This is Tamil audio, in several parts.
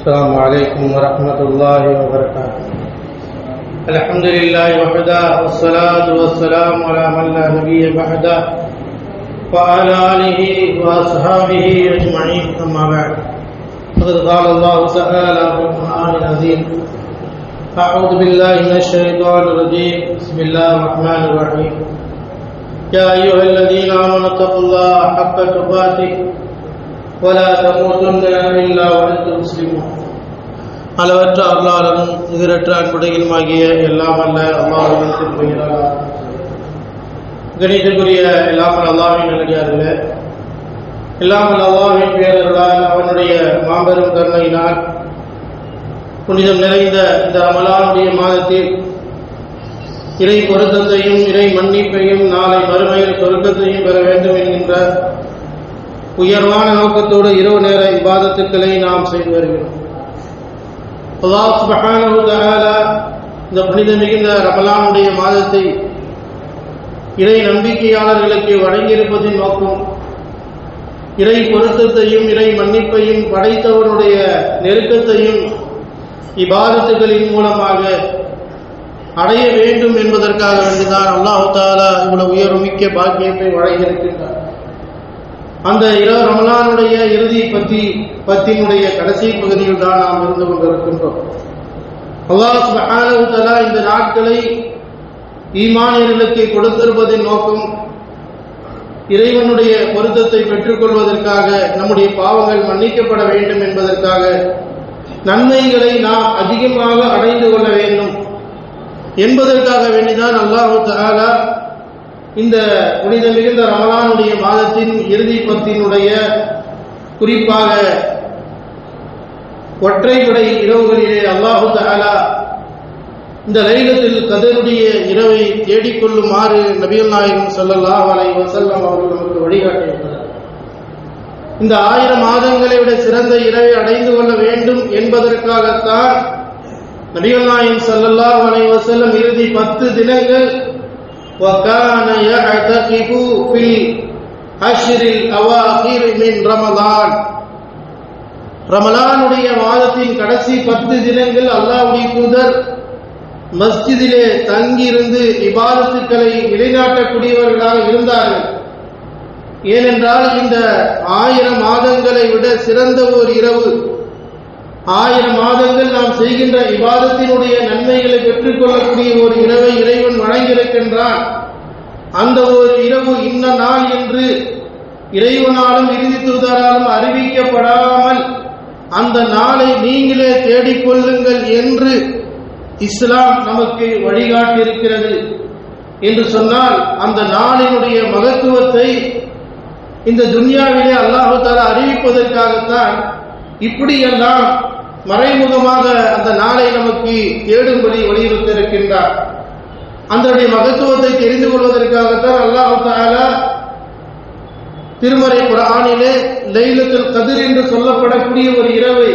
السلام عليكم ورحمة الله وبركاته. الحمد لله وحده والصلاة والسلام على من لا نبي بعده وعلى آله وأصحابه أجمعين أما بعد فقد قال الله تعالى في القرآن العظيم أعوذ بالله من الشيطان الرجيم بسم الله الرحمن الرحيم يا أيها الذين آمنوا اتقوا الله حق تقاته ولا تموتن إلا وأنتم مسلمون. அளவற்ற அருளாளனும் நிகரற்ற அன்புடையுமாகிய எல்லாம் அல்ல அல்லாஹ்வின் பெயரால் கணிதக்குரிய எல்லாம் அல்லாஹ்வின் நல்லடியார்களே, எல்லாம் அல்லாஹ்வின் பேரருளால் அவனுடைய மாபெரும் கருணையினால் புனிதம் நிறைந்த இந்த ரமலானுடைய மாதத்தில் இறை பொருத்தத்தையும் இறை மன்னிப்பையும் நாளை மறுமையில் சொர்க்கத்தையும் பெற வேண்டும் என்கின்ற உயர்வான நோக்கத்தோடு இரவு நேர இபாதத்துக்களை நாம் செய்து வருகிறோம். அல்லாஹ் சுப்ஹானஹு வ தஆலா இந்த புனித மிகுந்த ரமலானுடைய மாதத்தை இறை நம்பிக்கையாளர்களுக்கு வழங்கியிருப்பதின் நோக்கம் இறை பொருத்தத்தையும் இறை மன்னிப்பையும் படைத்தவனுடைய நெருக்கத்தையும் இபாதத்துகளின் மூலமாக அடைய வேண்டும் என்பதற்காக வேண்டிதான் அல்லாஹ் தஆலா இவ்வளவு உயர்மிக்க பாக்கியத்தை வழங்கியிருக்கின்றார். அந்த இரவு ரமலானுடைய இறுதி பத்தினுடைய கடைசி பகுதியில் தான் நாம் இருந்து கொண்டிருக்கின்றோம். அல்லாஹ் சுப்ஹானஹு வ தஆலா இந்த நாட்களை ஈமானியர்களுக்கு கொடுத்திருப்பதின் நோக்கம் இறைவனுடைய பொருத்தத்தை பெற்றுக்கொள்வதற்காக, நம்முடைய பாவங்கள் மன்னிக்கப்பட வேண்டும் என்பதற்காக, நன்மைகளை நாம் அதிகமாக அடைந்து கொள்ள வேண்டும் என்பதற்காக வேண்டிதான் அல்லாஹ் தஆலா இந்த புனித மிகுந்த ரமலானுடைய மாதத்தின் இறுதி பத்தினுடைய குறிப்பாக ஒற்றைப்படை இரவுகளிலே அல்லாஹ் தஆலா இந்த லைலத்துல் கத்ருடைய இரவை தேடிக்கொள்ளுமாறு நபிகள் நாயகம் ஸல்லல்லாஹு அலைஹி வஸல்லம் அவர்கள் நமக்கு வழிகாட்டியுள்ளார். இந்த 1000 மாதங்களை விட சிறந்த இரவை அடைந்து கொள்ள வேண்டும் என்பதற்காகத்தான் நபிகள் நாயகம் ஸல்லல்லாஹு அலைஹி வஸல்லம் இறுதி 10 தினங்கள் وَكَانَ يَعْتَكِفُ فِي الْعَشْرِ الْأَوَاخِرِ مِنْ رَمَضَانَ ரமலானுடைய மாதத்தின் கடைசி 10 தினங்கள் அல்லாஹ்வுடைய தூதர் மஸ்ஜிதிலே தங்கியிருந்து இபாதத்துக்களை நிலைநாட்டக்கூடியவர்களாக இருந்தார்கள். ஏனென்றால் இந்த 1000 மாதங்களை விட சிறந்த ஒரு இரவு, 1000 மாதங்கள் நாம் செய்கின்ற இபாதத்தினுடைய நன்மைகளை பெற்றுக்கொள்ளக்கூடிய ஒரு இரவை இறைவன் வழங்கியிருக்கின்றான். அந்த ஒரு இரவு இன்ன நாள் என்று இறைவனாலும் இறுதி தூதராலும் அறிவிக்கப்படாமல் அந்த நாளை நீங்களே தேடிக்கொள்ளுங்கள் என்று இஸ்லாம் நமக்கு வழிகாட்டியிருக்கிறது என்று சொன்னால், அந்த நாளினுடைய மகத்துவத்தை இந்த துன்யாவிலே அல்லாஹ் தஆலா அறிவிப்பதற்காகத்தான் இப்படியெல்லாம் மறைமுகமாக அந்த நாளை நமக்கு தேடும்படி வலியுறுத்தியிருக்கின்றார். அதனுடைய மகத்துவத்தை தெரிந்து கொள்வதற்காகத்தான் அல்லாஹ் தஆலா திருமறை குர்ஆனிலே லைலத்துல் கத்ர் என்று சொல்லப்படக்கூடிய ஒரு இரவை,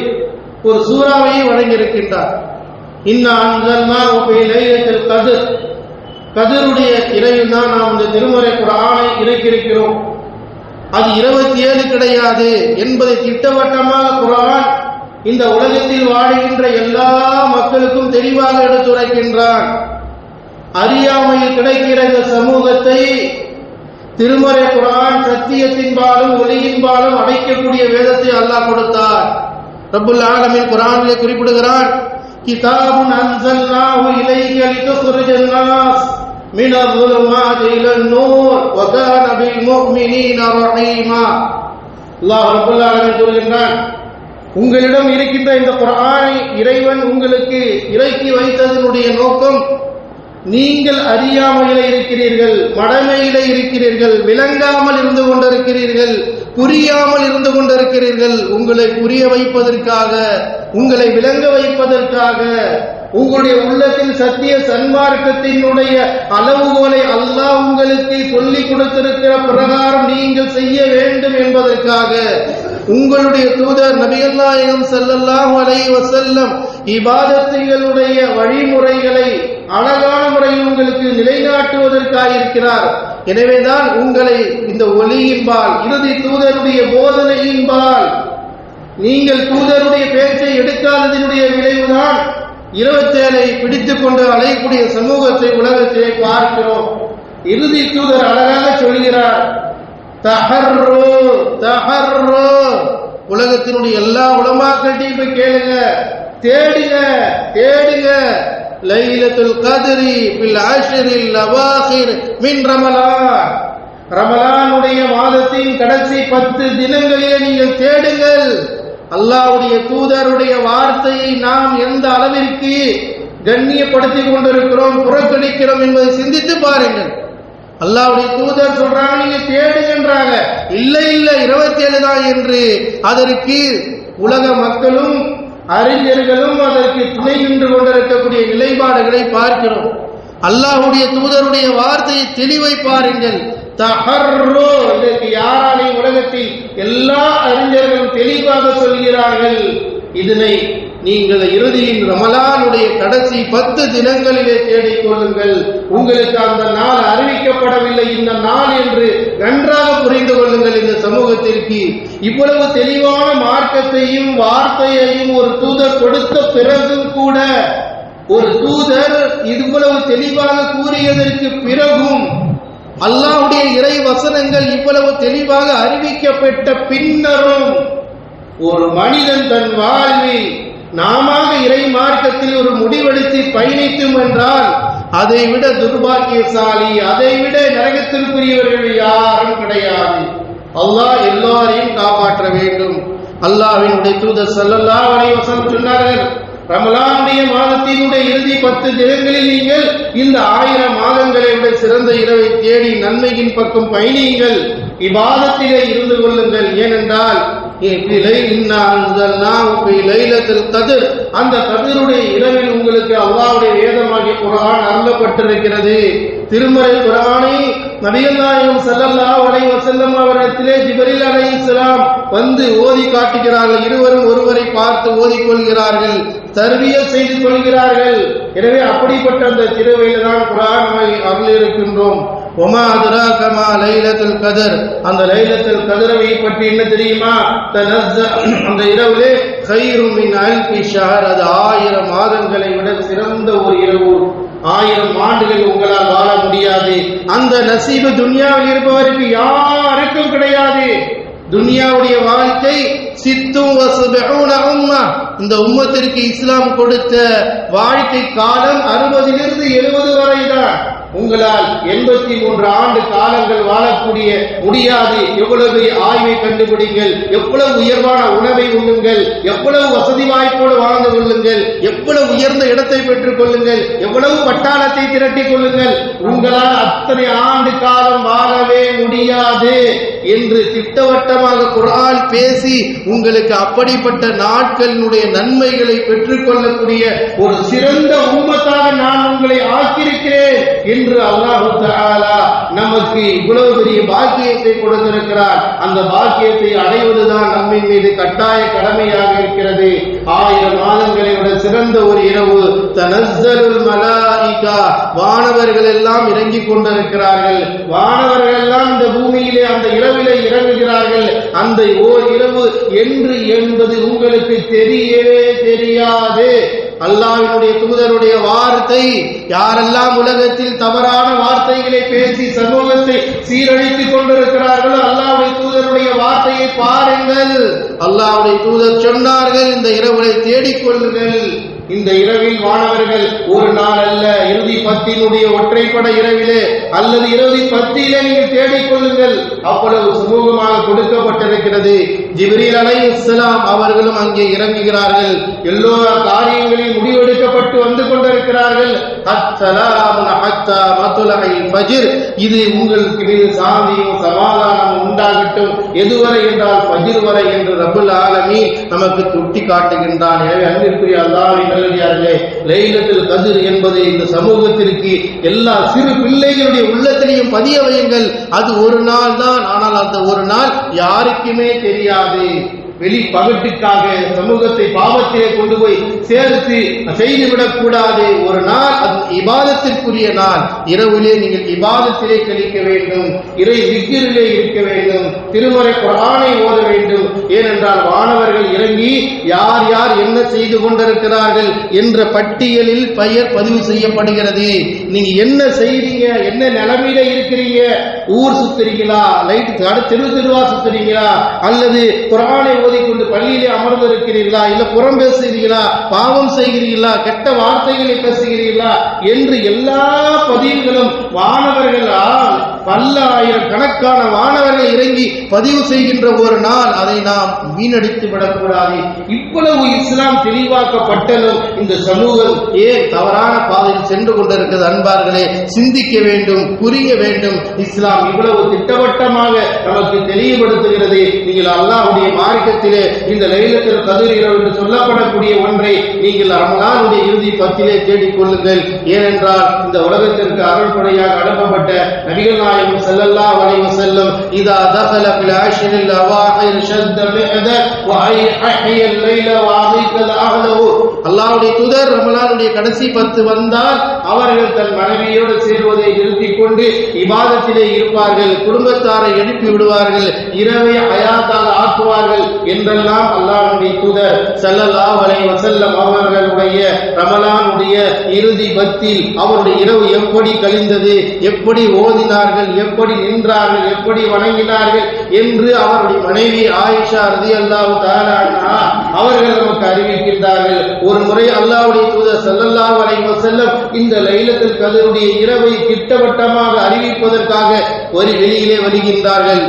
ஒரு சூறாவை வழங்கியிருக்கின்றார். இன்னா அன்ஸல்னாஹு ஃபீ லைலத்துல் கத்ர், கத்ருடைய இரவில் தான் நாம் இந்த திருமறை குர்ஆனை இறக்கியிருக்கிறோம். அது 27 கிடையாது என்பதை திட்டவட்டமாக குர்ஆன் இந்த உலகத்தில் வாழுகின்ற எல்லா மக்களுக்கும் தெளிவாக எடுத்துரைக்கின்றான். அறியாமையில் கிடைக்கிற இந்த சமூகத்தை திருமறை குர்ஆன் சத்தியத்தின்பாலும் ஒளியின்பாலும் அடைக்கக்கூடிய வேதத்தை அல்லாஹ் கொடுத்தார். ரப்புல் ஆலமீன் குர்ஆனிலே குறிப்பிடுகிறான், கிதாபுன் அன்ஸல்னாஹு இலைக லிதுக்ரிஜன் நாஸ் மினல் ظுலுமாத்தி இலன் நூர் வ கான பில் முஃமினீன ரஹீமா. அல்லாஹ் ரப்புல் ஆலமீன் கூறுகின்றான், உங்களிடம் இருக்கின்ற இந்த குர்ஆனை இறைவன் உங்களுக்கு இறக்கி வைத்ததனுடைய நோக்கம், நீங்கள் அறியாமையிலே இருக்கிறீர்கள், மடமையிலே இருக்கிறீர்கள், விளங்காமல் இருந்து கொண்டிருக்கிறீர்கள், புரியாமல் இருந்து கொண்டிருக்கிறீர்கள். உங்களை புரிய வைப்பதற்காக, உங்களை விளங்க வைப்பதற்காக, உங்களுடைய உள்ளத்தில் சத்திய சன்மார்க்கத்தினுடைய அளவுகோலை அல்லாஹ் உங்களுக்கு சொல்லிக் கொடுத்திருக்கிற பிரகாரம் நீங்கள் செய்ய வேண்டும் என்பதற்காக உங்களுடைய தூதர் நபிகள் நாயகம் ஸல்லல்லாஹு அலைஹி வஸல்லம் இபாதத்துகளுடைய வழிமுறைகளை அழகான முறையில் உங்களுக்கு நிலைநாட்டுவதற்காக இருக்கிறார். எனவேதான் உங்களை இந்த ஒளியின்பால், இறுதி தூதருடைய போதனையின்பால் நீங்கள் தூதருடைய பேச்சை எடுக்க 27 பிடித்துக் கொண்டு அலையக்கூடிய சமூகத்தை உலகத்திலே பார்க்கிறோம். இறுதி தூதர் அழகாக சொல்கிறார், தஹர்ரு தஹர்ரு. உலகத்தினுடைய எல்லா உலமாக்கள்கிட்டையும் போய் கேளுங்க, தேடுங்க தேடுங்க. லைலத்துல் கத்ரி பில் அஷ்ரில் அவாஹிர் மின் ரமலான். ரமலானுடைய மாதத்தின் கடைசி 10 தினங்களிலே நீங்கள் தேடுங்கள். அல்லாஹ்வுடைய தூதருடைய வார்த்தையை நாம் எந்த அளவிற்கு கண்ணியப்படுத்திக் கொண்டிருக்கிறோம், புறக்கணிக்கிறோம் என்பதை சிந்தித்து பாருங்கள். அல்லாஹ்வுடைய தூதர் சொல்றாங்க, நீங்க தேடுங்கன்றாங்க. இல்லை 27 தான் என்று அதற்கு உலக மக்களும் அறிஞர்களும் அதற்கு துணை நின்று கொண்டிருக்கக்கூடிய நிலைப்பாடுகளை பார்க்கிறோம். அல்லாஹ்வுடைய தூதருடைய வார்த்தையை தெளிவை பாருங்கள். தஹர்ரு, இதற்கு யாராலையும் உலகத்தில் எல்லா அறிஞர்களும் தெளிவாக சொல்கிறார்கள். இதனை நீங்கள் இறுதியின் ரமலானுடைய கடைசி 10 தினங்களிலே தேடிக்கொள்ளுங்கள். உங்களுக்கு அந்த நாள் அறிவிக்கப்படவில்லை இந்த நாள் என்று நன்றாக புரிந்து கொள்ளுங்கள். இந்த சமூகத்திற்கு இவ்வளவு தெளிவான மார்க்கத்தையும் வார்த்தையையும் ஒரு தூதர் கொடுத்த பிறகும் கூட, ஒரு தூதர் இவ்வளவு தெளிவாக கூறியதற்கு பிறகும், அல்லாஹ்வுடைய இறை வசனங்கள் இவ்வளவு தெளிவாக அறிவிக்கப்பட்ட பின்னரும் ஒரு மனிதன் தன் வாழ்வில் நாம இறை மார்க்கத்தில் ஒரு முடிவெடுத்து பயணிக்கும் என்றால் அதை விட துர்பாக்கியசாலி, அதை விட நரகத்திற்குரியவர்கள் யாரும் கிடையாது. அல்லாஹ் எல்லாரையும் காப்பாற்ற வேண்டும். அல்லாஹ்வினுடைய தூதர் ஸல்லல்லாஹு அலைஹி வஸல்லம் சொன்னார்கள், ரமலானுடைய மாதத்தினுடைய இறுதி 10 தினங்களில் நீங்கள் இந்த 1000 மாதங்களை விட சிறந்த இரவை தேடி நன்மையின் பக்கம் பயணியுங்கள், இபாதத்திலே இருந்து கொள்ளுங்கள். ஏனென்றால் அந்த கதிருடைய இரவில் உங்களுக்கு அல்லாஹ்வுடைய வேதமாகிய குர்ஆன் அருளப்பட்டிருக்கிறது. திருமறை குர்ஆனை நபிகள் நாயகம் ஸல்லல்லாஹு அலைஹி வஸல்லம் அவரிடத்திலே ஜிப்ரீல் அலைஹிஸ்ஸலாம் வந்து ஓதி காட்டுகிறார்கள். இருவரும் ஒருவரை பார்த்து ஓதிக்கொள்கிறார்கள், தர்பியத் செய்து கொள்கிறார்கள். எனவே அப்படிப்பட்ட அந்த திருவையில் தான் குர்ஆன் அருள் இருக்கின்றோம். ஒமா அத்ராக மா லைலத்துல் கத்ர். அந்த லைலத்துல் கத்ரை பற்றி என்ன தெரியுமா? அந்த இரவிலே கைரும் மின் அல்ஃபி ஷஹர். அது 1000 மாதங்களை விட சிறந்த ஒரு இரவு. 1000 ஆண்டுகள் உங்களால் வாழ முடியாது. அந்த நசீபு துன்யாவில் இருப்பவருக்கு யாருக்கும் கிடையாது. துன்யாவுடைய வாழ்க்கை சித்தும் வஸபூன உம்மா. இந்த உம்மத்திற்கு இஸ்லாம் கொடுத்த வாழ்க்கை காலம் 60லிருந்து 70 வரை தான். உங்களால் 83 ஆண்டு காலங்கள் வாழக்கூடிய முடியாது. எவ்வளவு ஆய்வை கண்டுபிடிங்கள், எவ்வளவு உயர்வான உணவை உண்ணுங்கள், எவ்வளவு வசதி வாய்ப்போடு வாழ்ந்து கொள்ளுங்கள், எவ்வளவு உயர்ந்த இடத்தை பெற்றுக் கொள்ளுங்கள், எவ்வளவு வட்டாரத்தை திரட்டிக் கொள்ளுங்கள், உங்களால் அத்தனை ஆண்டு காலம் வாழவே முடியாது என்று திட்டவட்டமாக குர்ஆன் பேசி உங்களுக்கு அப்படிப்பட்ட நாட்களினுடைய நன்மைகளை பெற்றுக் கொள்ளக்கூடிய ஒரு சிறந்த உம்மத்தாக நான் உங்களை ஆக்கியிருக்கிறேன் என்று அல்லாஹ் தஆலா நமக்கு இவ்வளவு பெரிய பாக்கியத்தை கொடுத்திருக்கிறார். அந்த பாக்கியத்தை அடைவதுதான் நம்மின் மீது கட்டாய கடமையாக இருக்கிறது. 1000 மாதங்களை விட சிறந்த ஒரு இரவு. தனஸ்ஸலுல் மலாயிகா. வானவர்கள் எல்லாம் இறங்கிக் கொண்டிருக்கிறார்கள். வானவர்கள் எல்லாம் இந்த பூமியிலே அந்த இரவிலே இறங்குகிறார்கள். அந்த ஓர் இரவு என்று என்பது உங்களுக்கு தெரியவே தெரியாது. அல்லாஹ்வினுடைய தூதருடைய வார்த்தை, யாரெல்லாம் உலகத்தில் தவறான வார்த்தைகளை பேசி சமூகத்தை சீரழித்துக் கொண்டிருக்கிறார்களோ அல்லாஹ்வுடைய தூதருடைய வார்த்தையை பாருங்கள். அல்லாஹ்வுடைய தூதர் சொன்னார்கள், இந்த இரவுகளை தேடிக்கொள்ளுங்கள். இந்த இரவில் வானவர்கள் ஒரு நாள் அல்ல, இறுதி 10னுடைய ஒற்றைப்பட இரவிலே அல்லது இறுதி 10லே நீங்கள் தேடிக்கொள்ளுங்கள். அவ்வளவு சுமூகமாக கொடுக்கப்பட்டிருக்கிறது. ஜிப்ரீல் அலைஹிஸ்ஸலாம் அவர்களும் அங்கே இறங்குகிறார்கள். எல்லா காரியங்களையும் முடிவெடுக்கப்பட்டு வந்து கொண்டிருக்கிறார்கள். இது உங்களுக்கு மீது சாந்தியும் சமாதானம் உண்டாகட்டும். எதுவரை என்றால் ஃபஜ்ர் வரை என்று ரப்புல் ஆலமீன் நமக்கு சுட்டி காட்டுகின்றான். எனவே அன்பிற்குரிய அல்லாஹ்வின் நல்லடியார்களே, லைலத்துல் கத்ர் என்பது இந்த சமூகத்திற்கு எல்லா சிறு பிள்ளைகளுடைய உள்ளத்திலையும் பதிய வையுங்கள். அது ஒரு நாள் தான், ஆனால் அந்த ஒரு நாள் யாருக்குமே தெரியாது. வெளி பகட்டுக்காக சமூகத்தை பாவத்திலே கொண்டு போய் சேர்த்து செய்துவிடக் கூடாது. ஒரு நாள் அது இபாதத்திற்குரிய நாள். இரவிலே நீங்கள் இபாதத்திலே கழிக்க வேண்டும், இறை திக்ரிலே இருக்க வேண்டும், திருமறை குர்ஆனை ஓத வேண்டும். ஏனென்றால் வானவர்கள் இறங்கி யார் யார் என்ன செய்து கொண்டிருக்கிறார்கள் என்ற பட்டியலில் பெயர் பதிவு செய்யப்படுகிறது. நீங்க என்ன செய்றீங்க, என்ன நிலைமையில இருக்கிறீங்க, ஊர் சுத்துறீங்களா, லைட் தெருவா சுத்துறீங்களா, அல்லது குர்ஆனை ஓதிக்கொண்டு பள்ளியிலே அமர்ந்து இருக்கிறீர்களா, இல்ல புறம் பேசுகிறீர்களா, பாவம் செய்கிறீர்களா, கெட்ட வார்த்தைகளை பேசுகிறீர்களா என்று எல்லா பதிவுகளும் வானவர்களால் பல ஆயிரக்கணக்கான வானவர்கள் இறங்கி பதிவு செய்கின்ற ஒரு நாள். அதை நாம் வீணடித்து விடக்கூடாது. இவ்வளவு இஸ்லாம் தெளிவாக்கப்பட்டதும் இந்த சமூகம் ஏன் தவறான பாதையில் சென்று கொண்டிருக்கிறது? அன்பார்களே, சிந்திக்க வேண்டும், புரிய வேண்டும். இஸ்லாம் இவ்வளவு திட்டவட்டமாக நமக்கு தெளிவுபடுத்துகிறது. நீங்கள் அல்லாஹ்வுடைய மார்க்கத்திலே இந்த லைலத்துல் கத்ர் இரவு என்று சொல்லப்படக்கூடிய ஒன்றை நீங்கள் ரமலானுடைய இறுதி பத்திலே தேடிக் கொள்ளுங்கள். ஏனென்றால் இந்த உலகத்திற்கு அருள்படையாக அனுப்பப்பட்ட நபிகள் நாயகம் ஸல்லல்லாஹு அலைஹி வஸல்லம் இதா தகல ஃபில் அஷ்ரில் அவாஹிர் ஷத்த மிஹத வ அஹ்ய லைல வ அஸீகல் அஹ்லஹு. அல்லாஹ்வுடைய தூதர் ரமலானுடைய கடைசி 10 வந்தால் அவர்கள் தன் மனைவியோடு சேர்வதை நிறுத்திக் கொண்டு இபாதத்திலே இருப்பார்கள், குடும்பத்தாரை எழுப்பி விடுவார்கள், இரவை ஹயாத்தாக ஆக்குவார்கள் என்றெல்லாம் அல்லாஹ்வுடைய தூதர் ஸல்லல்லாஹு அலைஹி வஸல்லம் அவர்களுடைய ரமலானுடைய இறுதி பத்தில் அவருடைய இரவு எப்படி கழிந்தது, எப்படி ஓதினார்கள், எப்படி நின்றார்கள், எப்படி வணங்கினார்கள் என்று அவருடைய மனைவி ஆயிஷா ரலியல்லாஹு தஆலா அன்ஹா அவர்கள் நமக்கு அறிவிக்கின்றார்கள். ஒரு முறை அல்லாஹ்வுடைய தூதர் ஸல்லல்லாஹு அலைஹி வஸல்லம் இந்த லைலத்துல் கத்ருடைய இரவை திட்டவட்டமாக அறிவிப்பதற்காக ஒரு வெளியிலே வருகின்றார்கள்.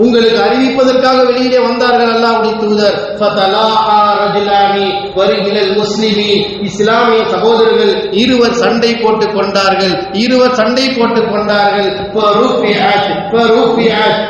உங்களுக்கு அறிவிப்பதற்காக வெளியிலே வந்தார்கள் அல்லாஹ்வுடைய தூதர். ஃபதலாஹா ரஜுலானி வரிகிலல் முஸ்லிமி. இஸ்லாமிய சகோதரர்கள் இருவர் சண்டை போட்டுக் கொண்டார்கள், இருவர் சண்டை போட்டுக் கொண்டார்கள்.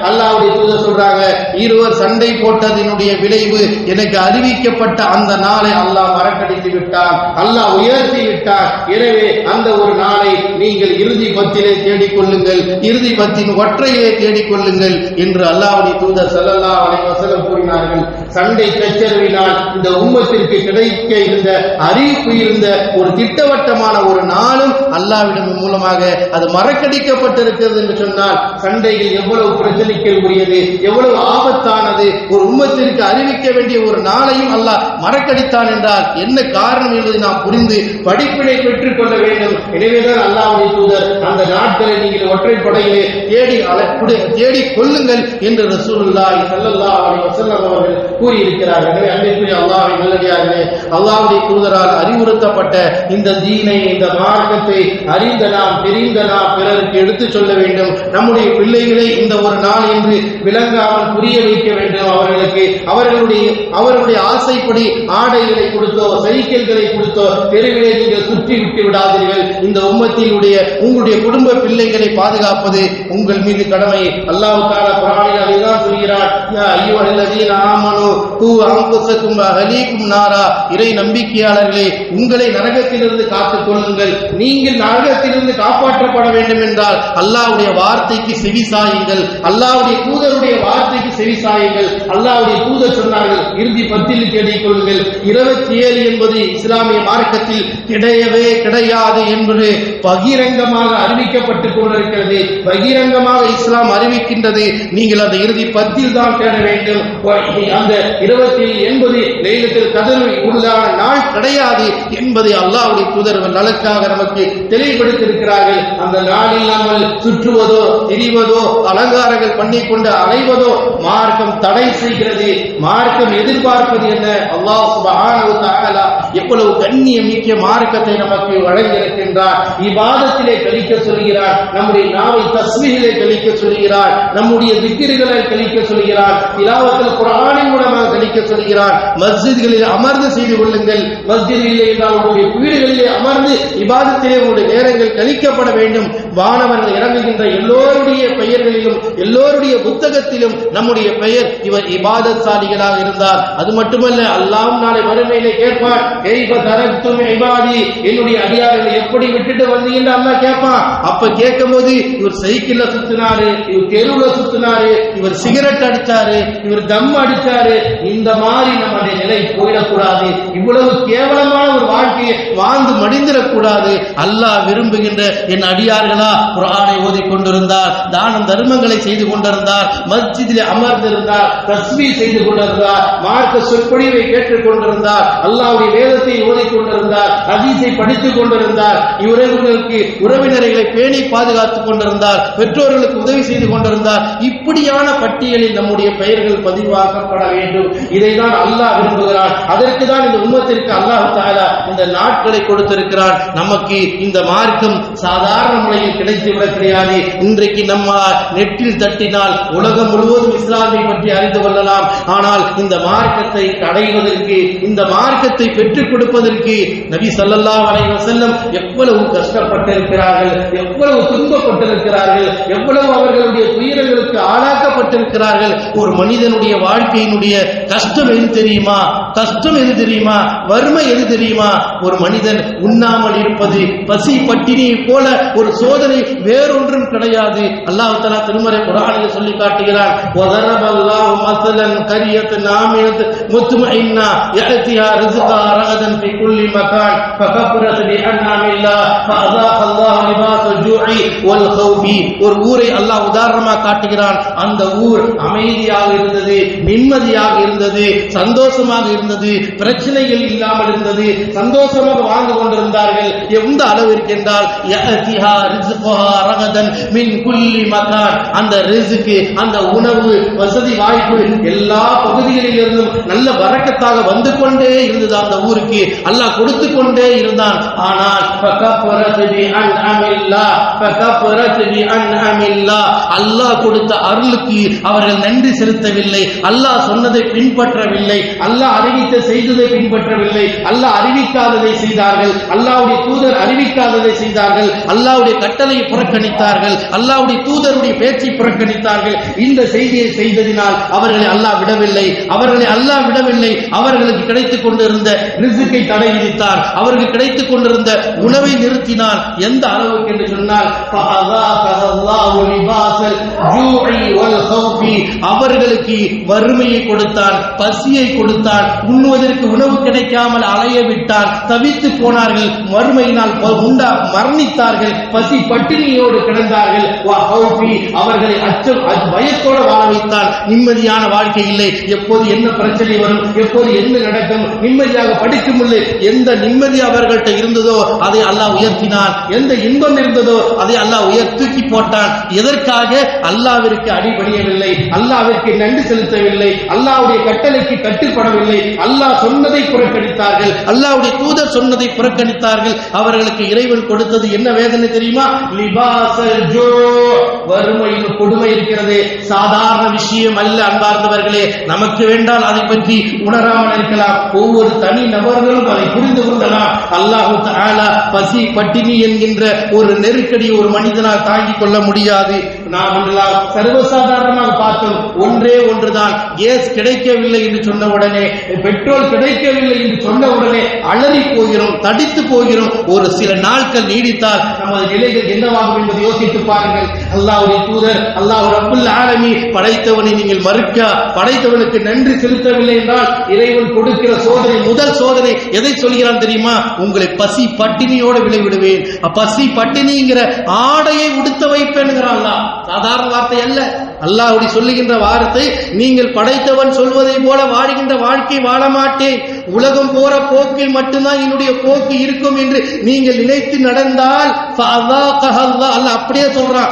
அல்லாஹ்வுடைய தூதர் சொல்றாங்க, இருவர் சண்டை போட்டதினுடைய விளைவு எனக்கு அறிவிக்கப்பட்ட அந்த நாளை அல்லாஹ் மறக்கடித்து விட்டான், அல்லாஹ் உயர்த்தி விட்டான். எனவே அந்த ஒரு நாளை நீங்கள் இறுதி பத்திலே தேடிக்கொள்ளுங்கள், இறுதி பத்தின் ஒற்றையிலே தேடிக்கொள்ளுங்கள் என்று அல்லாஹ்வுடைய தூதர் ஸல்லல்லாஹு அலைஹி வஸல்லம் கூறினார்கள். சண்டை சச்சரவினால் இந்த உம்மத்திற்கு கிடைக்க இருந்த அறிவிப்பு இருந்த ஒரு திட்டவட்டமான ஒரு நாளும் அல்லாஹ்விடம் மூலமாக அது மறக்கடிக்கப்பட்டிருக்கிறது என்று சொன்னால் சண்டையில் எவ்வளவு பிரச்சனைகள் உரியது, எவ்வளவு ஆபத்தானது. ஒரு உம்மத்திற்கு அறிவிக்க வேண்டிய ஒரு நாளையும் அல்லாஹ் மறக்கடித்தான் என்றால் என்ன காரணம் என்பதை நாம் புரிந்து படிப்பினை பெற்றுக் கொள்ள வேண்டும். எனவேதான் அல்லாஹ்வுடைய தூதர் அந்த நாட்களை நீங்கள் ஒற்றைப்படையிலே தேடி கொள்ளுங்கள் என்று ரசூலுல்லாஹி ஸல்லல்லாஹு அலைஹி வஸல்லம் அவர்கள் கூறியிருக்கிறார்கள். எனவே அன்பிற்குரிய அல்லாஹ்வின் நல்லடியார்களே, அல்லாஹ்வுடைய தூதரால் அறிவுறுத்தப்பட்ட இந்த தீனை, இந்த மார்க்கத்தை அறிந்த நாம், தெரிந்த நாம் பிறருக்கு எடுத்துச் சொல்ல வேண்டும். நம்முடைய பிள்ளைகளை இந்த ஒரு நாள் என்று விளங்காமல் புரிய வைக்க வேண்டும். அவர்களுக்கு அவர்களுடைய ஆசைப்படி ஆடைகளை கொடுத்தோ, சைக்கிள்களை கொடுத்தோ தெருவிலே நீங்கள் சுற்றி விட்டு விடாதீர்கள். இந்த உம்மத்தினுடைய உங்களுடைய குடும்ப பிள்ளைகளை பாதுகாப்பது உங்கள் மீது கடமை. அல்லாஹ் தஆலா குர்ஆனில் அதைதான் சொல்கிறார். யா அய்யுஹல்லதீன ஆமனூ கூ அன்ஃபுஸக்கும் வ அஹ்லீக்கும் நாரா. இறை நம்பிக்கையாளர்களே, உங்களை நரகத்திலிருந்து காத்துக் கொள்ளுங்கள். நீங்கள் நரகத்திலிருந்து காப்பாற்றப்பட வேண்டும் என்றால் அல்லாஹ்வுடைய வார்த்தைக்கு செவிசாயுங்கள், அல்லாஹ்வுடைய தூதருடைய வார்த்தைக்கு செவிசாயுங்கள். அல்லாஹ்வுடைய தூதர் சொன்னார்கள், இறுதி 10 தேடிக் கொள்ளுங்கள். 27 என்பது இஸ்லாமிய மார்க்கத்தில் கிடையவே கிடையாது என்பது பகிரங்கமாக அறிவிக்கப்பட்டுக் கொண்டிருக்கிறது. பகிரங்கமாக இஸ்லாம் அறிவிக்கின்றது. நீங்கள் அந்த இறுதி 10 தான் தேட வேண்டும். அந்த 27 என்பது லைலத்துல் கத்ர் உள்ளான நாள் கிடையாது என்பதை அல்லாஹ்வுடைய தூதர்கள் நலக்காக நமக்கு தெளிவுபடுத்தியிருக்கிறார்கள். அந்த நாளில் நாமல் சுற்றுவதோ, திரிவதோ, அலங்காரங்கள் பண்ணிக்கொண்டு அலைவதோ மார்க்கம் தடை செய்கிறது. மார்க்கம் எதிர்பார்ப்பது என்ன? அல்லாஹ் சுப்ஹானஹு வ தஆலா எவ்வளவு கண்ணியம் மிக்க மார்க்கத்தை நமக்கு வழங்கியிருக்கின்றார். இபாதத்திலே கழிக்க சொல்கிறார், நம்முடைய நாவை தஸ்பீஹிலே கழிக்க சொல்கிறார், நம்முடைய திக்ருகளை கழிக்க சொல்கிறார், திலாவத்துல் குர்ஆனின் மூலமாக கழிக்க சொல்கிறார். மஸ்ஜித்களில் அமர்ந்து செய்து கொள்ளுங்கள். மஸ்ஜித் இல்லை என்றால் உங்களுடைய வீடுகளிலே அமர்ந்து இபாதத்திலே உங்களுடைய நேரங்கள் கழிக்கப்பட வேண்டும். வானவர்கள் இறங்குகின்ற எல்லோருடைய பெயர்களிலும் எல்லோருடைய புத்தகத்திலும் நம்முடைய பெயர் இவர் இபாதத்சாலிகளாக இருந்தார். அது மட்டுமல்ல, அல்லாஹ் நாளை வறுமையிலே கேட்பான், கைஃப தரக்தும் இபாதி, என்னுடைய அடியார்களை எப்படி விட்டுட்டு வந்தீங்கன்னு அல்லாஹ் கேட்பான். அப்ப கேட்கும் போது இவர் சைக்கிள்ல சுத்தினாரு, இவர் தெருவுல சுத்தினாரு, இவர் சிகரெட் அடிச்சாரு, இவர் தம் அடிச்சாரு, இந்த மாதிரி நம்முடைய நிலை போயிடக்கூடாது. இவ்வளவு கேவலமான ஒரு வாழ்க்கையை வாழ்ந்து மடிந்திடக்கூடாது. அல்லாஹ் விரும்புகின்ற என் அடியார்களா குர்ஆனை ஓதிக் கொண்டிருந்தார், தானம் தர்மங்களை செய்து கொண்டிருந்தார், மஸ்ஜிதிலே அமர்ந்திருந்தார், தஸ்பீஹ் செய்து கொண்டிருந்தார், மார்க்க சொற்பொழிவை கேட்டுக் கொண்டிருந்தார், அல்லாஹ்வுடைய வேதத்தை ஓதிக் கொண்டிருந்தார், ஹதீஸை படித்துக் கொண்டிருந்தார், இவர்களுக்கு உறவினர்களை பேணி பாதுகாத்துக் கொண்டிருந்தார், பெற்றோர்களுக்கு உதவி செய்து கொண்டிருந்தார். இப்படியான பட்டியலில் நம்முடைய பெயர்கள் பதிவாக்கப்பட வேண்டும். இதைதான் அல்லாஹ் விரும்புகிறான். அதற்கு தான் இந்த உம்மத்திற்கு அல்லாஹ் தஆலா இந்த நாட்களை கொடுத்திருக்கிறான். நமக்கு இந்த மார்க்கம் சாதாரண முறையில் கிடைத்துவிடக் கிடையாது. இன்றைக்கு நம்ம நெட்டில் தட்டினால் உலகம் முழுவதும் இஸ்லாமை பற்றி அறிந்து கொள்ளலாம். ஆனால் இந்த மார்க்கத்தை அடைவதற்கு, இந்த மார்க்கத்தை பெற்றுக் கொடுப்பதற்கு நபி ஸல்லல்லாஹு அலைஹி வஸல்லம் எவ்வளவு கஷ்டப்பட்டிருக்கிறார்கள், எவ்வளவு துன்பப்பட்டிருக்கிறார்கள், எவ்வளவு அவர்களுடைய துயரங்களுக்கு ஆளாக்கப்பட்டிருக்கிறார்கள். ஒரு மனிதனுடைய வாழ்க்கையினுடைய கஷ்டம் எது தெரியுமா? கஷ்டம் எது தெரியுமா? வறுமை எது தெரியுமா? ஒரு மனிதன் உண்ணாமல் இருப்பது, பசி பட்டினியை போல ஒரு சோதனை வேறொன்றும் கிடையாது. அல்லாஹ் தஆலா திருமறை குர்ஆனில் சொல்லி காட்டுகிறான், வதரபல்லாஹு மஸலன் கரியத்தன் ஆமினத் முத்மஇன்னா யஅதிஹா ரிஸ்கா ரகதன் ஃபீ குல்லி மகான் ஃபகஃபரத் பிஅன்ஆமில்லாஹ் ஃபஅஸாகல்லாஹு லிபாஸல் ஜூஇ வல் கௌஃபி. ஒரு ஊரை அல்லாஹ் உதாரணமாக காட்டுகிறான். அந்த ஊர் அமைதியாக இருந்தது, நிம்மதியாக இருந்தது, சந்தோஷமாக இருந்தது, பிரச்சனைகள் இல்லாமல் இருந்தது, சந்தோஷமாக வாழ்ந்து கொண்டிருந்தார்கள். எந்த அளவிற்கு என்றால் யஅதிஹா ரிஸ்குஹா ரகதன் மின் குல்லி மகான், அந்த ரிஸ்க், அந்த உணவு வசதி வாய்ப்பு எல்லா பகுதிகளில் இருந்தும் நல்ல பரக்கத்தாக வந்து கொண்டே இருந்தது. அந்த ஊருக்கு அல்லாஹ் கொடுத்து கொண்டே இருந்தான். ஆனால் ஃபகஃபரத் பிஅன்அமில்லாஹ், ஃபகஃபரத் பிஅன்அமில்லாஹ், அல்லாஹ் கொடுத்த அருளுக்கு அவர்கள் நன்றி செலுத்தவில்லை, அல்லாஹ் சொன்னதை பின்பற்றவில்லை, அல்லாஹ் அறிவித்த செய்ததை பின்பற்றவில்லை, அல்லாஹ் அறிவிக்காததை செய்தார்கள், அல்லாஹ்வுடைய தூதர் அறிவிக்காததை செய்தார்கள், அல்லாஹ்வுடைய கட்டளையை புறக்கணித்தார்கள், அல்லாஹ்வுடைய தூதருடைய பேச்சை புறக்கணித்தார்கள். இந்த செய்தியை செய்ததினால் அவர்களை அல்லாஹ் விடவில்லை, அவர்களை அல்லாஹ் விடவில்லை. அவர்களுக்கு கிடைத்துக் கொண்டிருந்த ரிஸ்கை தடை விதித்தார், அவர்களுக்கு கிடைத்துக் கொண்டிருந்த உணவை நிறுத்தினார். எந்த அளவுக்கு என்று சொன்னால் ஃபஅஸாகல்லாஹு லிபாஸல் ஜூஇ வல் கௌஃபி, அவர்களுக்கு வறுமையை கொடுத்தான், பசியை கொடுத்தான், உண்ணுவதற்கு உணவு கிடைக்காமல் அலைய விட்டான், தவித்து போனார்கள், வறுமையினால் மரணித்தார்கள், பசி பட்டினியோடு கிடந்தார்கள். அவர்களை அச்சம் பயத்தோடு வாழ வைத்தான். நிம்மதியான வாழ்க்கை இல்லை. எப்போது என்ன பிரச்சனை வரும், எப்போது என்ன நடக்கும், நிம்மதியாக படிக்கும் இல்லை. எந்த நிம்மதி அவர்கள்ட்ட இருந்ததோ அதை அல்லாஹ் உயர்த்தினான், எந்த இன்பம் இருந்ததோ அதை அல்லாஹ் தூக்கி போட்டான். எதற்காக? அல்லாஹ்விற்கு அடிபணியவில்லை, அல்லாஹ்விற்கு நன்றி செலுத்தவில்லை, அல்லாஹ்வுடைய கட்டளைக்கு கட்டுப்படவில்லை, அல்லாஹ் சொன்னதை புறக்கணித்தார்கள், அல்லாஹ்வுடைய தூதர் சொன்னதை புறக்கணித்தார்கள். அவர்களுக்கு இறைவன் கொடுத்தது என்ன வேதனை தெரியுமா? லிபாஸல் ஜூ, வறுமையின் கொடுமை இருக்கிறது, சாதாரண விஷயம் அல்ல. அன்பார்ந்தவர்களே, நமக்கு வேண்டால் அதை பற்றி உணராமல் இருக்கலாம், ஒவ்வொரு தனி நபர்களும் அதை புரிந்து கொள்ளலாம். அல்லாஹ் தஆலா பசி பட்டினி என்கின்ற ஒரு நெருக்கடி ஒரு மனிதனால் தாங்கிக் கொள்ள முடியாது. நாம் சர்வசாதாரணமாக பார்த்தோம், ஒன்றே ஒன்றுதான், கேஸ் கிடைக்கவில்லை என்று சொன்ன உடனே, பெட்ரோல் கிடைக்கவில்லை என்று சொன்ன உடனே அலறி போகிறோம், தடித்து போகிறோம். ஒரு சில நாட்கள் நீடித்தால் நமது நிலைகள் என்னவாகும் என்பதை யோசித்து பாருங்கள். அல்லாஹ்வுடைய தூதர், அல்லாஹ் ரப்புல் ஆலமீன் படைத்தவனை நீங்கள் மறுக்க, படைத்தவனுக்கு நன்றி செலுத்தவில்லை என்றால் இறைவன் கொடுக்கிற சோதனை, முதல் சோதனை எதை சொல்கிறான் தெரியுமா? உங்களை பசி பட்டினியோடு விளைவிடுவேன். பசி பட்டினிங்கிற ஆடையை உடுத்த வைப்பேன். சாதாரண வார்த்தை அல்ல. அல்லாஹ்வுடைய சொல்லுகின்ற வார்த்தை, நீங்கள் படைத்தவன் சொல்வதை போல வாழ்கின்ற வாழ்க்கை வாழ மாட்டேன், உலகம் போற போக்கில் மட்டும்தான் என்னுடைய போக்கு இருக்கும் என்று நீங்கள் நினைத்து நடந்தால் அல்லாஹ் அப்படியே சொல்றான்,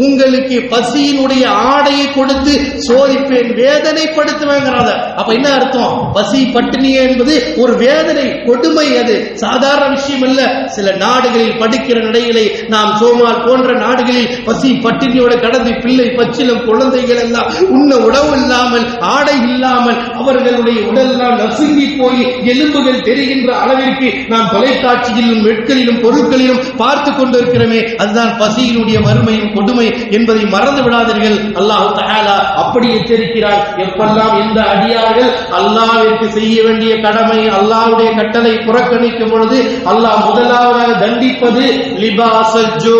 உங்களுக்கு பசியினுடைய ஆடையை கொடுத்து சோதிப்பேன், வேதனைப்படுத்துவேங்கிறத. அப்ப என்ன அர்த்தம்? பசி பட்டினி என்பது ஒரு வேதனை, கொடுமை. அது சாதாரண விஷயம் அல்ல. சில நாடுகளில் படிக்கிற நடைகளை நாம் சோமால் போன்ற நாடுகளில் பசி பட்டினியோட கடந்து பிள்ளை பச்சிலம் குழந்தைகள் எல்லாம் உண்ண உணவு இல்லாமல் இல்லாமல் ஆடை இல்லாமல் அவர்களுடைய உடலெல்லாம் நசுங்கி போய் எலும்புகள் தெரிகின்ற அளவிற்கு நாம் தொலைக்காட்சியிலும் வெட்களிலும் பொருட்களிலும் பார்த்து கொண்டிருக்கிறோமே, அதுதான் பசியினுடைய வறுமையின் கொடுமை என்பதை மறந்து விடாதீர்கள். அல்லாஹ் தஆலா அப்படி எச்சரிக்கிறார். எப்பெல்லாம் எந்த அடியார்கள் அல்லாஹ்விற்கு செய்ய வேண்டிய கடமை அல்லாஹ்வுடைய கட்டளை புறக்கணிக்கும் பொழுது அல்லாஹ் முதலாவதாக தண்டிப்பது லிபாஸல் ஜூ,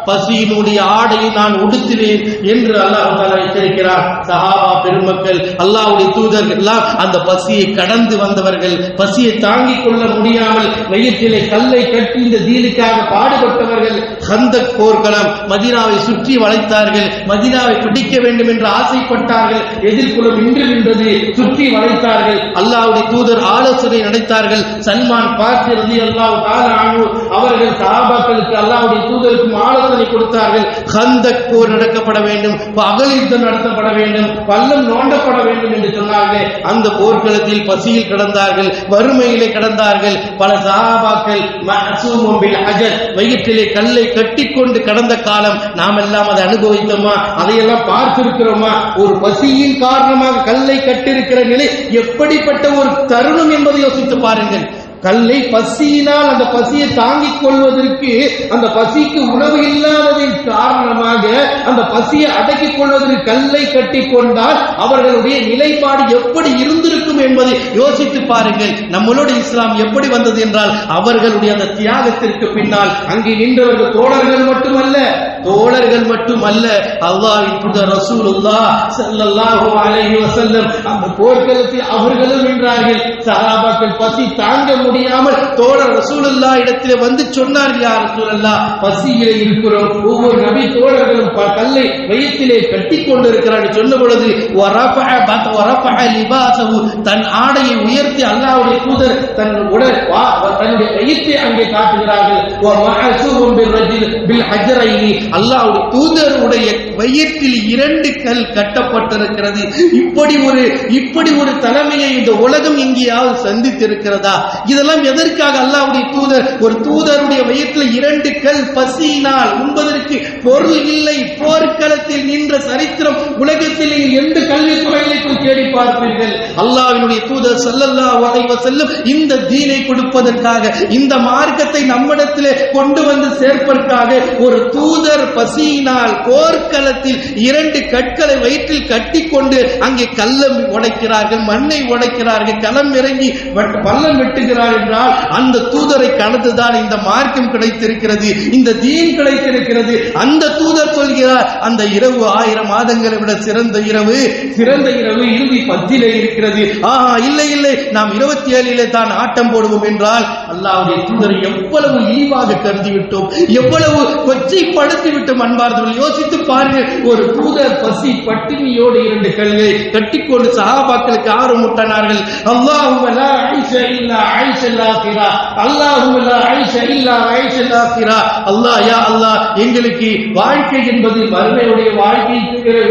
பசியினுடைய ஆடையை நான் உடுத்தினேன் என்று அல்லாஹ் தஆலா எச்சரிக்கிறார். சஹாபா பெருமக்கள் அல்லாஹ்வுடைய தூதர்கள் எல்லாம் அந்த பசியை கடந்து வந்தவர்கள், பசியை தாங்கிக் கொள்ள முடியாமல் வயிற்றிலே கல்லை கட்டி இந்த தீனுக்காக பாடுபட்டவர்கள். கந்தக் போர்க்களம், மதீனாவை சுற்றி வளைத்தார்கள், மதீனாவை பிடிக்க வேண்டும் என்று ஆசைப்பட்டார்கள், எதிர்ப்புறம் நின்று நின்றது, சுற்றி வளைத்தார்கள். அல்லாஹ்வுடைய தூதர் ஆலோசனை நடத்தார்கள். சல்மான் பார்சி ரலியல்லாஹு தஆலா அன்ஹு அவர்கள் சஹாபாக்களுக்கு அல்லாஹ்வுடைய தூதருக்கும் ஆலோசனை கொடுத்தார்கள். கந்தக் போர் நடக்கப்பட வேண்டும், பகல் யுத்தம் நடத்தப்பட வேண்டும், பள்ளம் நோண்டப்பட வேண்டும் என்று சொன்னார்கள். அந்த போர்க்களத்தில் பசியில் கிடந்தார்கள், வறுமையிலே கிடந்தார்கள். பல சஹாபாக்கள் மஅசூமும் பில் அஜர், வயிற்றிலே கல்லை கட்டிக்கொண்டு கடந்த காலம் நாம் எல்லாம் அதை அனுபவித்தோமா? அதையெல்லாம் பார்த்திருக்கிறோமா? ஒரு பசியின் காரணமாக கல்லை கட்டிருக்கிற நிலை எப்படிப்பட்ட ஒரு தருணம் என்பதை யோசித்து பாருங்கள். கல்லை பசியினால் அந்த பசியை தாங்கிக் கொள்வதற்கு, அந்த பசிக்கு உணவு இல்லாததின் காரணமாக அந்த பசியை அடக்கிக் கொள்வதற்கு கல்லை கட்டி கொண்டால் அவர்களுடைய நிலைப்பாடு எப்படி இருந்திருக்கும் என்பதை யோசித்து பாருங்கள். நம்மளோட இஸ்லாம் எப்படி வந்தது என்றால் அவர்களுடைய அந்த தியாகத்திற்கு பின்னால் அங்கே நின்றவர்கள் தோழர்கள் மட்டுமல்ல, அல்லாஹ்வின் தூதர் ரசூலுல்லாஹ் ஸல்லல்லாஹு அலைஹி வஸல்லம் அந்த போர்க்களத்தில் அவர்களும் நின்றார்கள். சஹாபாக்கள் பசி தாங்க முடியாமல் தோழர் ரசூலுல்லாஹ் இடத்திலே வந்து சொன்னார்கள், யா ரசூலல்லாஹ், பசியிலே இருக்கிறோம். ஒவ்வொரு நபி தோழர்களும் கல்லை வயிற்றிலே கட்டி கொண்டிருக்கிறார்கள். சொன்ன பொழுது வரஃபஅ லிபாஸஹு, தன் ஆடையை உயர்த்தி அல்லாஹ்வுடைய தூதர் தன் உடல் தன்னுடைய வயிற்றை அங்கே காட்டுகிறார்கள். வ மஅசூம் பில் ஹஜ்ரைனி, அல்லாஹ்வுடைய தூதருடைய வயிற்றில் 2 கல் கட்டப்பட்டிருக்கிறது. இப்படி ஒரு தலைமையை இந்த உலகம் எங்கேயாவது சந்தித்திருக்கிறதா? இதெல்லாம் எதற்காக? அல்லாஹ்வுடைய தூதர், ஒரு தூதருடைய வயிற்றில் 2 கல் பசியினால் உண்பதற்கு பொருள் இல்லை. போர்க்களத்தில் நின்ற சரித்திரம் உலகத்தில் எந்த கல்வி துறையிலும் தேடி பார்ப்பீர்கள். அல்லாஹ்வினுடைய தூதர் ஸல்லல்லாஹு அலைஹி வஸல்லம் இந்த தீனை கொடுப்பதற்காக, இந்த மார்க்கத்தை நம்மிடத்திலே கொண்டு வந்து சேர்ப்பதற்காக ஒரு தூதர் பசியினால் போர்க்களத்தில் 2 கற்களை வயிற்றில் கட்டி கொண்டு அங்கே கல்லம் உடைக்கிறார்கள், மண்ணை உடைக்கிறார்கள், களம் இறங்கி பள்ளம் வெட்டுகிறார் என்றால் அந்த தூதரை கடந்துதான் இந்த மார்க்கம் கிடைத்திருக்கிறது, இந்த தீன் கிடைத்திருக்கிறது. அந்த தூதர் சொல்கிறார், அந்த இரவு 1000 மாதங்களை விட சிறந்த இரவு இறுதி 10 இருக்கிறது. இல்லை, நாம் 27 தான் ஆட்டம் போடுவோம் என்றால் அல்லாஹ்வுடைய தூதரை எவ்வளவு இழிவாக கருதிவிட்டோம், எவ்வளவு கொச்சைப்படுத்தி விட்டோம். அன்பார்ந்தவர்கள் யோசித்து பாருங்கள். ஒரு தூதர் பசி பட்டினியோடு 2 கல்லை கட்டிக்கொண்டு சஹாபாக்களுக்கு ஆர்வமூட்டினார்கள். அல்லாஹும்ம லா ஐஷ இல்லா ஐஷல் ஆகிரா, அல்லாஹும்ம லா ஐஷ இல்லா ஐஷல் ஆகிரா. அல்லாஹ், யா அல்லாஹ், எங்களுக்கு வாழ்க்கை என்பது மறுமையுடைய வாழ்க்கை,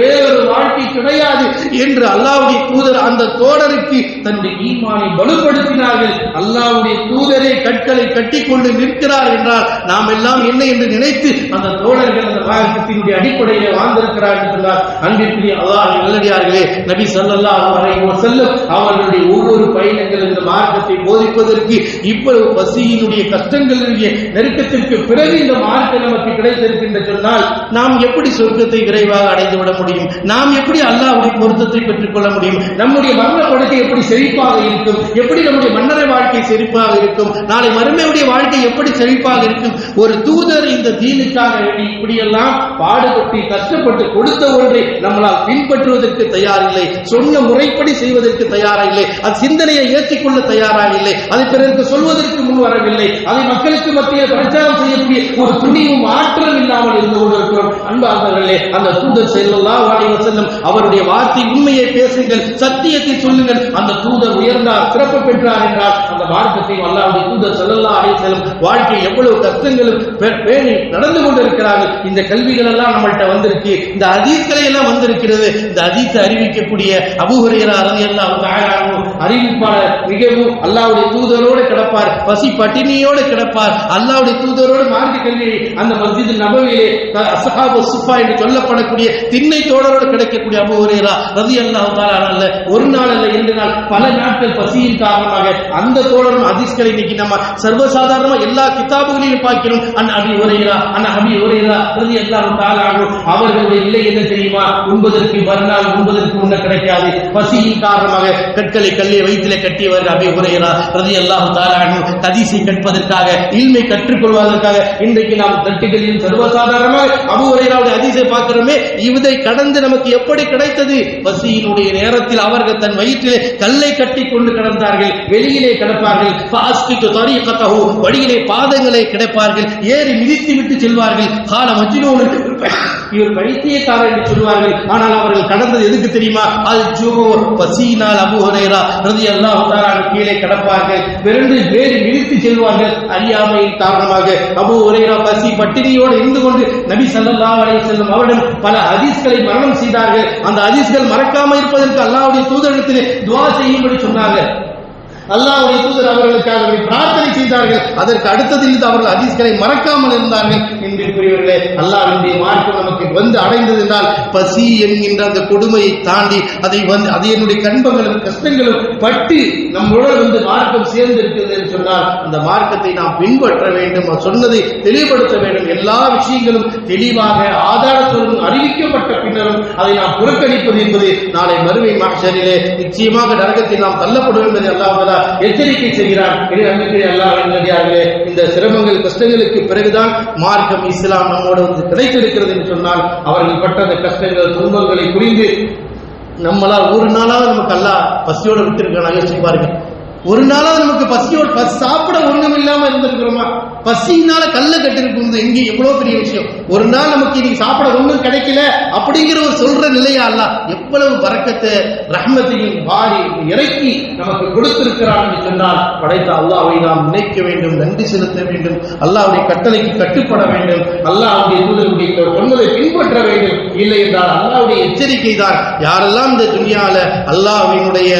வேறொரு வாழ்க்கை கிடையாது என்று அல்லாஹ்வுடைய தூதர் அந்த தோழருக்கு தன்னுடைய ஈமானை வலுப்படுத்தினார்கள். அல்லாஹ்வுடைய தூதரே கற்களை கட்டிக்கொண்டு நிற்கிறார் என்றால் நாம் எல்லாம் என்ன என்று நினைத்து அந்த தோழர்கள் அந்த மார்க்கத்தினுடைய அடிப்படையிலே வாழ்ந்திருக்கிறார் என்று சொன்னார். அன்பிற்குரிய அல்லாஹ்வின் நல்லடியார்களே, நபி ஸல்லல்லாஹு அலைஹி வஸல்லம் அவர்களுடைய ஒவ்வொரு பயணங்கள் இந்த மார்க்கத்தை போதிப்பதற்கு, இவ்வளவு பசியினுடைய கஷ்டங்களுடைய நெருக்கத்திற்கு பிறகு இந்த மார்க்கம் நமக்கு கிடைத்திருக்கின்ற சொன்னால் நாம் எப்படி சொர்க்கத்தை விரைவாக அடைந்து விட முடியும்? நாம் எப்படி அல்லாஹ்வுடைய பொருத்தத்தை பெற்றுக் கொள்ள முடியும்? நம்முடைய மரண படுக்கை எப்படி செழிப்பாக இருக்கும்? எப்படி நம்முடைய மன்னரை வாழ்க்கை செழிப்பாக இருக்கும்? நாளை மறுமையுடைய வாழ்க்கை எப்படி செழிப்பாக இருக்கும்? ஒரு தூதர் இந்த தீனுக்காக இப்படியெல்லாம் பாடுபட்டு கஷ்டப்பட்டு கொடுத்த ஒன்றை நம்மளால் பின்பற்றுவதற்கு தயாரில்லை, சொன்ன முறைப்படி செய்வதற்கு தயாரில்லை, அது சிந்தனையை ஏற்றுக்கொள்ள தயாராக இல்லை, அதை பிறருக்கு சொல்வதற்கு முன் வரவில்லை, அதை மக்களுக்கு மத்தியில் பிரச்சாரம் செய்யக்கூடிய ஒரு துணிவும் ஆற்றல் இல்லாமல் இருந்து கொண்டிருக்கிறோம். அன்பார்ந்தவர்களே, அந்த தூதர் ஸல்லல்லாஹு அலைஹி வஸல்லம் அவருடைய வார்த்தை உண்மையை பேசுங்கள், சத்தியத்தை சொல்லுங்கள். அந்த தூதர் உயர்ந்தார், சிறப்பு பெற்றார் என்றால் அந்த மார்க்கத்தை அல்லாஹ்வுடைய தூதர் ஸல்லல்லாஹு அலைஹி வஸல்லம் வாழ்க்கை எவ்வளவு கஷ்டங்களும் பேணி நடந்து கொண்டிருக்கிறார்கள். இந்த கல்விகள் எல்லாம் நம்மள்கிட்ட வந்திருக்கு, இந்த ஹதீஸ்களை எல்லாம் வந்திருக்கிறது. இந்த ஹதீஸை அறிவிக்கக்கூடிய அபூ ஹுரைரா ரலியல்லாஹு தஆலா அன்ஹு அறிவிப்பாளர் மிகவும் அல்லாஹ்வுடைய தூதரோடு கிடப்பார், பசி பட்டினியோடு கிடப்பார். அல்லாஹ்வுடைய தூதரோடு மார்க்க கல்வியை அந்த மஸ்ஜித் நபவியிலே அஸ்ஹாபு சுஃபா என்று சொல்லப்படக்கூடிய திண்ணை தோழரோடு கிடைக்கக்கூடிய அபூ ஹுரைரா ரலியல்லாஹு தஆலா அன்ஹு ஒரு நாள் அல்ல 2 நாள் பல நாட்கள் பசியின் காரணமாக அந்த தோழரும் ஹதீஸ்களை இன்னைக்கு நம்ம சர்வசாதாரணமா எல்லா கிதாபுகளிலும் பார்க்கிறோம். அபீ ஹுரைரா ரலியல்லாஹு தஆலா அன்ஹு அவர்களுடைய நிலை என்ன தெரியுமா? உண்பதற்கு மறுநாள் உண்பதற்கு முன்ன கிடைக்காது. பசியின் காரணமாக கற்களை கல்லை வயிற்றிலே கட்டியவர் அபீ ஹுரைரா ரலியல்லாஹு தஆலா அன்ஹு ஹதீஸை கற்பதற்காக இல்மை கற்றுக்கொள்வதற்காக இன்றைக்கு நாம் தட்டுகளில் சர்வசாதாரணமாக அபூ ஹுரைராவுடைய ஹதீஸை பார்க்கிறோமே. இதை கடந்து நமக்கு எப்படி கிடைத்தது? பசியினுடைய நேரத்தில் அவர்கள் தன் வயிற்றிலே கல்லை கட்டி கொண்டு கிடந்தார்கள், வெளியிலே கிடப்பார்கள். வழியிலே பாதங்களை கிடப்பார்கள், ஏறி மிதித்து விட்டு செல்வார்கள். கால மஜ்னூன், இவர் பைத்தியக்காரர் என்று சொல்வார்கள். ஆனால் அவர்கள் கடந்தது எதுக்கு தெரியுமா? அல் ஜூர், பசியினால் அபூ ஹுரைரா ரலியல்லாஹு தஆலா கீழே கிடப்பார்கள், விரண்டு வேறி மிதித்து செல்வார்கள். அறியாமையின் காரணமாக அபூ ஹுரைரா பசி பட்டினியோடு இருந்து கொண்டு நபி ஸல்லல்லாஹு அலைஹி வஸல்லம் அவரிடம் பல ஹதீஸ்களை மரணம் செய்தார்கள். அந்த ஹதீஸ்கள் மறக்காமல் இருப்பதற்கு அல்லாஹ்வுடைய தூதரிடத்திலே துஆ செய்யும்படி சொன்னார்கள். அல்லாஹ்வுடைய தூதர் அவர்களுக்காக பிரார்த்தனை செய்தார்கள். அதற்கு அடுத்ததில் அவர்கள் ஹதீஸ்களை மறக்காமல் இருந்தார்கள். என்பதற்குரியவர்களே, அல்லாஹ்வுடைய மார்க்கம் நமக்கு வந்து அடைந்தது என்றால் பசி என்கின்ற அந்த கொடுமையை தாண்டி அதனுடைய கன்பங்களும் கஷ்டங்களும் பட்டு நம்முடன் வந்து மார்க்கம் சேர்ந்து இருக்கிறது என்று சொன்னால் அந்த மார்க்கத்தை நாம் பின்பற்ற வேண்டும், சொன்னதை தெளிவுபடுத்த வேண்டும். எல்லா விஷயங்களும் தெளிவாக ஆதாரத்துடன் அறிவிக்கப்பட்ட பின்னரும் அதை நாம் புறக்கணிப்பது என்பது நாளை மறுமை மஹ்ஷரிலே நிச்சயமாக நரகத்தில் நாம் தள்ளப்படும் என்பதை அல்லாஹ் எச்சரிக்கை செய்கிறார். இந்த சிரமங்கள் கஷ்டங்களுக்கு பிறகுதான் மார்க்கம் இஸ்லாம் நம்மோடு வந்து கிடைத்திருக்கிறது என்று சொன்னால் அவர்கள் பட்ட அந்த கஷ்டங்கள் துன்பங்களை புரிந்து நம்மளால் ஒரு நாளாவது நமக்கு அல்லாஹ் பசியோட விட்டிருக்கான யோசிச்சு பாருங்க. ஒரு நாளாவது நமக்கு பசியோடு சாப்பிட ஒண்ணும் இல்லாம இருந்திருக்கிறோமா? பசியினால கல்ல கட்டிருக்கிறது எங்கே எவ்வளவு பெரிய விஷயம். ஒரு நாள் நமக்கு இன்னைக்கு சாப்பிட ஒண்ணும் கிடைக்கல அப்படிங்கிற ஒரு சொல்ற நிலையா அல்லாஹ் எவ்வளவு பரக்கத்தை ரஹ்மத்தையும் வாரி இறக்கி நமக்கு கொடுத்திருக்கிறான் என்று சொன்னால் படைத்த அல்லாஹ்வை நாம் நினைக்க வேண்டும், நன்றி செலுத்த வேண்டும், அல்லாஹ்வுடைய கட்டளைக்கு கட்டுப்பட வேண்டும், அல்லாஹ்வுடைய தூதருடைய சொன்னதை பின்பற்ற வேண்டும். இல்லை என்றால் அல்லாஹ்வுடைய எச்சரிக்கை தான். யாரெல்லாம் இந்த துனியால அல்லாஹ்வினுடைய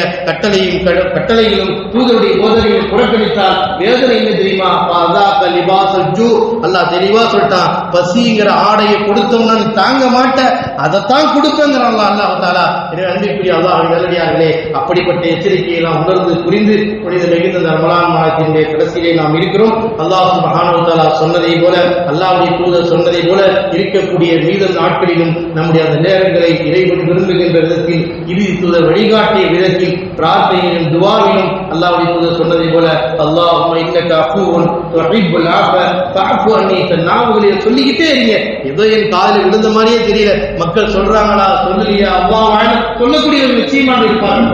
கட்டளையிலும் தூதருடைய போதனையை புறக்கணித்தால் வேதனை என்ன தெரியுமா? அல்லாஹ் தெளிவா சொல்லிட்டான், பசிங்கிற ஆடையை கொடுத்தோம்னா நீ தாங்க மாட்ட, அதைத்தான் கொடுப்பேங்கிறான் அல்லாஹ் தஆலா. அன்பிற்குரிய அல்லாஹ்வின் நல்லடியார்களே, அப்படிப்பட்ட எச்சரிக்கையை நாம் உணர்ந்து புரிந்து புனித மிகுந்த ரமலான் மாதத்தினுடைய கடைசியிலே நாம் இருக்கிறோம். அல்லாஹ் சுப்ஹானஹு வ தஆலா சொன்னதை போல, அல்லாஹ்வுடைய தூதர் சொன்னதை போல இருக்கக்கூடிய மீதம் நாட்களிலும் நம்முடைய அந்த நேரங்களை இறைவன் விரும்புகின்ற விதத்தில் இறுதி தூதர் வழிகாட்டிய விதத்தில் பிரார்த்தனையிலும் துஆவிலும் அல்லாஹ்வுடைய தூதர் சொன்னதை போல அல்லாஹும்ம இன்னக அஃபூவுன் துஹிப்புல் ஆஃப ஃபஅஃபு அன்னி, நாவுகளை சொல்லிக்கிட்டே இருங்க. ஏதோ என் காதில் விழுந்த மாதிரியே தெரியல, மக்கள் சொல்றாங்களா சொல்லலையா அல்லாஹ் சொல்லக்கூடிய நிச்சயமாக இருப்பாங்க.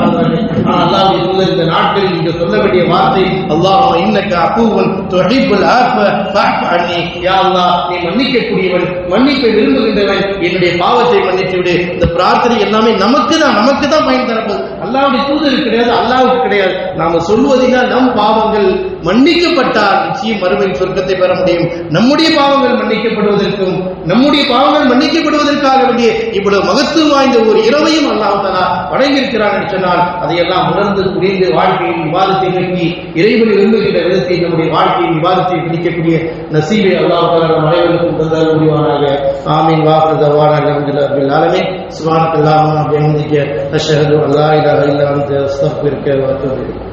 ஆனால் அல்லாஹ்வுடைய தூதர் இந்த நாட்களில் நீங்க சொல்ல வேண்டிய வார்த்தை அல்லாஹும்ம இன்னக அஃபூவுன் துஹிப்புல் ஆஃப ஃபஅஃபு அன்னி, யா அல்லாஹ் நீ மன்னிக்கக்கூடியவன், மன்னிப்பை விரும்புகின்றவன், என்னுடைய பாவத்தை மன்னித்து விடு. இந்த பிரார்த்தனை எல்லாமே நமக்கு தான் பயன் தரப்போகுது. அல்லாஹ்வுடைய தூதருக்கு கிடையாது, அல்லாஹ்வுக்கு கிடையாது. நாம சொல்வதினால் நம் பாவங்கள் மன்னிக்கப்பட்டால் நிச்சயம் மறுமையின் சொர்க்கத்தை பெற முடியும். நம்முடைய பாவங்கள் மன்னிக்கப்படுவதற்கும் நம்முடைய பாவங்கள் மன்னிக்கப்படுவதற்காக வேண்டிய இவ்வளவு மகத்துவம் வாய்ந்த ஒரு இரவையும் அல்லாஹ் தஆலா வழங்கியிருக்கிறான் என்று சொன்னால் அதையெல்லாம் உணர்ந்து புரிந்து வாழ்க்கையின் விவாதத்தை நோக்கி இறைவனை விரும்புகின்ற விதத்தை நம்முடைய வாழ்க்கையின் விவாதத்தை பிடிக்கக்கூடிய நசீபை அல்லாஹ் தஆலா நம் அனைவருக்கும் தந்தால் முடிவானாக. ஆமீன். வாஹிரு தஅவானா அல்ஹம்துலில்லாஹி ரப்பில் ஆலமீன். சுப்ஹானக்கல்லாஹும்ம வ பிஹம்திக அஷ்ஹது அல்லா இலாஹா இல்லா அன்த அஸ்தக்ஃபிருக வ அத்தூபு இலைக்.